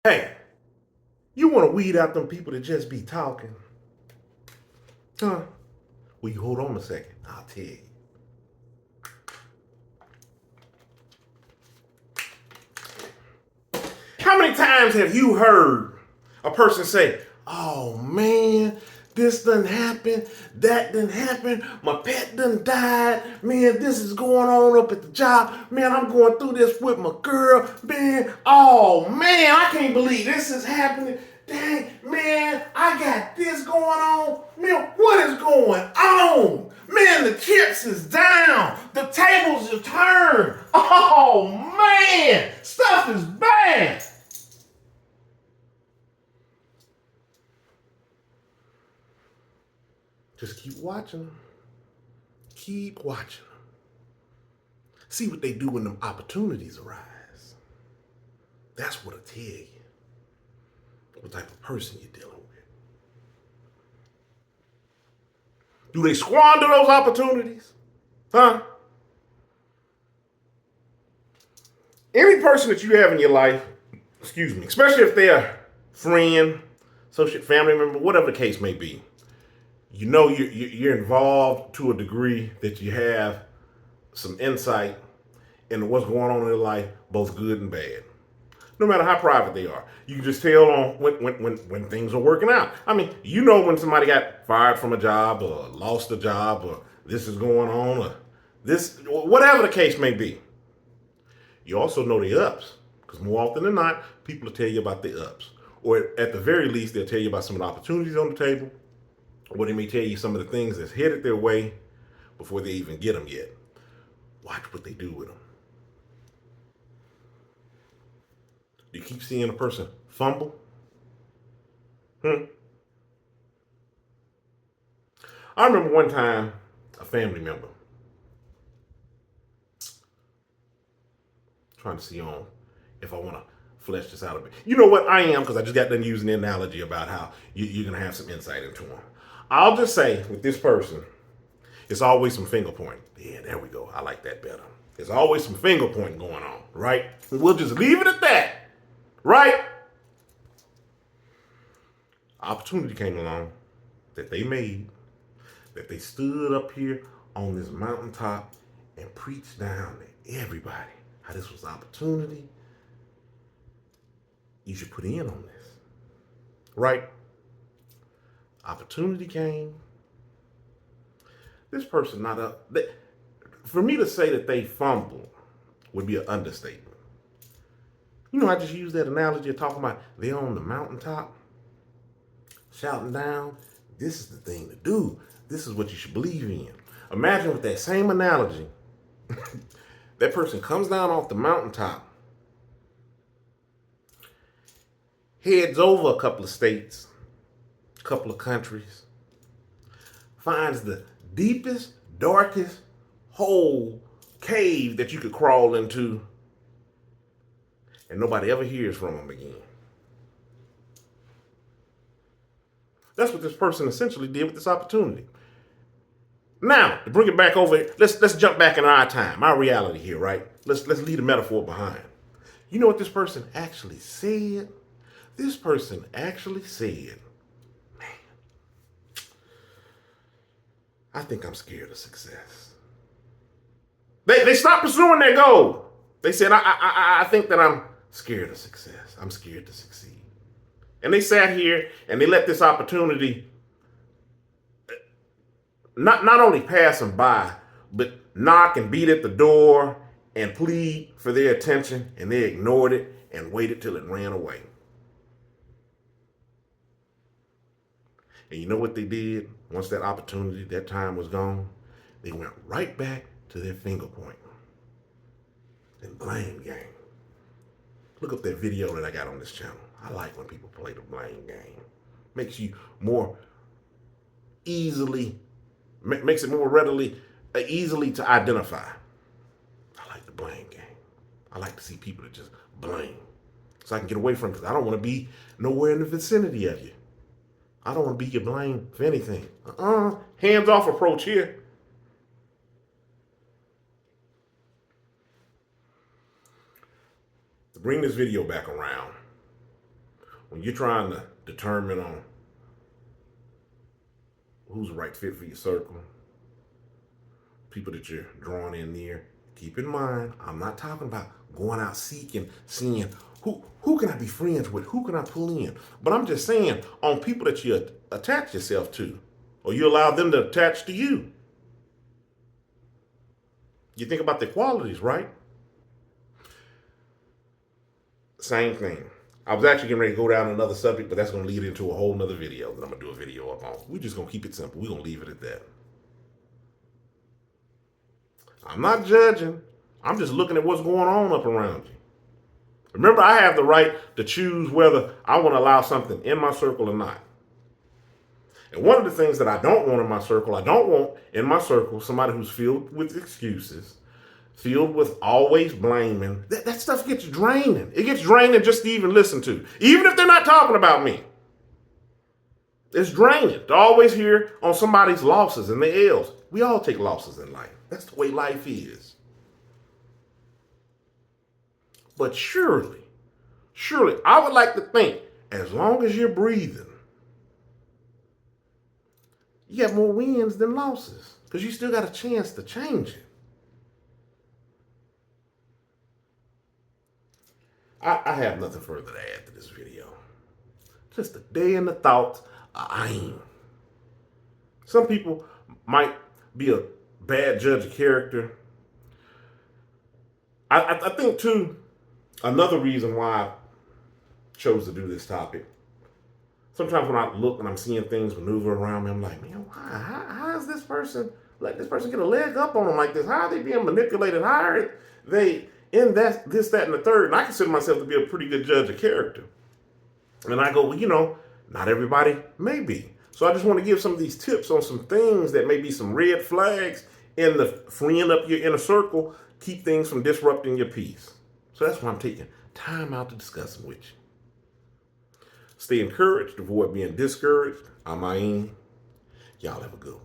Hey, you want to weed out them people that just be talking? Huh? Well, you hold on a second. I'll tell you. How many times have you heard a person say, oh man, this done happened, that done happened, my pet done died, man, this is going on up at the job, man, I'm going through this with my girl, man, oh man, I can't believe this is happening. Dang, man, I got this going on. Man, what is going on? Man, the chips is down. The tables are turned. Oh man, stuff is bad. Just keep watching them. Keep watching them. See what they do when them opportunities arise. That's what'll tell you what type of person you're dealing with. Do they squander those opportunities? Huh? Any person that you have in your life, excuse me, especially if they're a friend, associate, family member, whatever the case may be, you know you're involved to a degree that you have some insight into what's going on in their life, both good and bad. No matter how private they are, you can just tell on when things are working out. I mean, you know when somebody got fired from a job or lost a job or this is going on or this, whatever the case may be. You also know the ups because more often than not, people will tell you about the ups, or at the very least, they'll tell you about some of the opportunities on the table, or they may tell you some of the things that's headed their way before they even get them yet. Watch what they do with them. You keep seeing a person fumble. Hmm. I remember one time a family member trying to see on if I want to flesh this out a bit. You know what I am because I just got done using the analogy about how you're going to have some insight into them. I'll just say with this person, it's always some finger pointing. Yeah, there we go. I like that better. There's always some finger pointing going on, right? We'll just leave it at that, right? Opportunity came along that they made, that they stood up here on this mountaintop and preached down to everybody how this was opportunity. You should put in on this, right? Opportunity came. This person not up. For me to say that they fumbled would be an understatement. You know, I just used that analogy of talking about they're on the mountaintop, shouting down. This is the thing to do. This is what you should believe in. Imagine with that same analogy, that person comes down off the mountaintop, heads over a couple of states, a couple of countries, finds the deepest, darkest hole, cave that you could crawl into, and nobody ever hears from them again. That's what this person essentially did with this opportunity. Now, to bring it back over, let's jump back in our time, our reality here, right? Let's leave the metaphor behind. You know what this person actually said? This person actually said, man, I think I'm scared of success. They stopped pursuing their goal. They said, I think that I'm scared of success. I'm scared to succeed. And they sat here and they let this opportunity not only pass them by, but knock and beat at the door and plead for their attention, and they ignored it and waited till it ran away. And you know what they did once that opportunity, that time was gone? They went right back to their finger pointing and blame game. Look up that video that I got on this channel. I like when people play the blame game. Makes you more easily, makes it more readily, easily to identify. I like the blame game. I like to see people that just blame. So I can get away from it because I don't want to be nowhere in the vicinity of you. I don't want to be your blame for anything. Hands off approach here. To bring this video back around, when you're trying to determine on who's the right fit for your circle, people that you're drawing in near, keep in mind, I'm not talking about going out seeking, seeing who can I be friends with, who can I pull in. But I'm just saying, on people that you attach yourself to, or you allow them to attach to you. You think about their qualities, right? Same thing. I was actually getting ready to go down another subject, but that's going to lead into a whole nother video that I'm going to do a video up on. We're just going to keep it simple. We're going to leave it at that. I'm not judging. I'm just looking at what's going on up around you. Remember, I have the right to choose whether I want to allow something in my circle or not. And one of the things that I don't want in my circle, I don't want in my circle somebody who's filled with excuses, filled with always blaming. That stuff gets draining. It gets draining just to even listen to. Even if they're not talking about me. It's draining to always hear on somebody's losses and their L's. We all take losses in life. That's the way life is. But surely, I would like to think, as long as you're breathing, you have more wins than losses. Because you still got a chance to change it. I have nothing further to add to this video. Just a day in the thoughts of Aim. Some people might be a bad judge of character. I think, too, another reason why I chose to do this topic, sometimes when I look and I'm seeing things maneuver around me, I'm like, man, how is this person, let this person get a leg up on them like this? How are they being manipulated? How are they in that, this, that, and the third? And I consider myself to be a pretty good judge of character. And I go, well, not everybody may be. So I just want to give some of these tips on some things that may be some red flags in the freeing up your inner circle, keep things from disrupting your peace. So that's why I'm taking time out to discuss them with you. Stay encouraged, avoid being discouraged. I'm Aim. Y'all have a good one.